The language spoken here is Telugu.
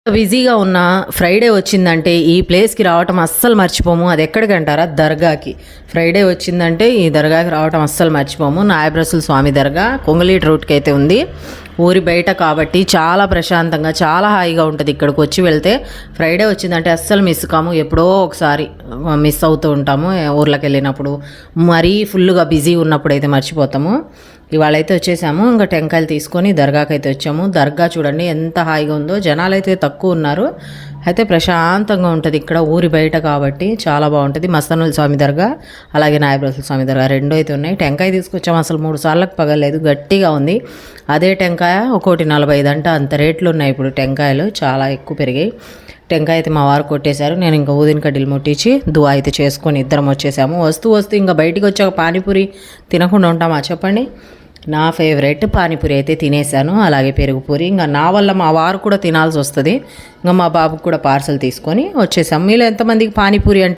బిజీగా ఉన్న ఫ్రైడే వచ్చిందంటే ఈ ప్లేస్కి రావటం అస్సలు మర్చిపోము. అది ఎక్కడికంటారా? దర్గాకి. ఫ్రైడే వచ్చిందంటే ఈ దర్గాకి రావటం అస్సలు మర్చిపోము. నాయబ్రసుల స్వామి దర్గా కొంగలీటి రూట్కి అయితే ఉంది. ఊరి బయట కాబట్టి చాలా ప్రశాంతంగా చాలా హాయిగా ఉంటుంది. ఇక్కడికి వచ్చి వెళ్తే ఫ్రైడే వచ్చిందంటే అస్సలు మిస్ కాము. ఎప్పుడో ఒకసారి మిస్ అవుతూ ఉంటాము ఊర్లోకి వెళ్ళినప్పుడు, మరీ ఫుల్గా బిజీ ఉన్నప్పుడు అయితే మర్చిపోతాము. ఇవాళ అయితే వచ్చేసాము. ఇంకా టెంకాయలు తీసుకొని దర్గాకి అయితే వచ్చాము. దర్గా చూడండి ఎంత హాయిగా ఉందో. జనాలు అయితే తక్కువ ఉన్నారు, అయితే ప్రశాంతంగా ఉంటుంది ఇక్కడ ఊరి బయట కాబట్టి చాలా బాగుంటుంది. మస్తానుల స్వామి దర్గా అలాగే నాయబ్రసుల స్వామి దర్గా రెండు అయితే ఉన్నాయి. టెంకాయ తీసుకొచ్చాము, అసలు 3 సార్లకు పగలేదు, గట్టిగా ఉంది. అదే టెంకాయ ఒక్కోటి 45 అంట, అంత రేట్లు ఉన్నాయి ఇప్పుడు. టెంకాయలు చాలా ఎక్కువ పెరిగాయి. టెంకాయ అయితే మా వారు కొట్టేశారు. నేను ఇంకా ఊదిన కడ్డీలు ముట్టించి దువా అయితే చేసుకొని ఇద్దరం వచ్చేసాము. వస్తూ ఇంకా బయటికి వచ్చాక పానీపూరి తినకుండా ఉంటామా చెప్పండి? నా ఫేవరెట్ పానీపూరి అయితే తినేసాను, అలాగే పెరుగుపూరి. ఇంకా నా వల్ల మా వారు కూడా తినాల్సి వస్తుంది. ఇంకా మా బాబుకు కూడా పార్సల్ తీసుకొని వచ్చేసాము. మీలో ఎంతమందికి పానీపూరి అంటే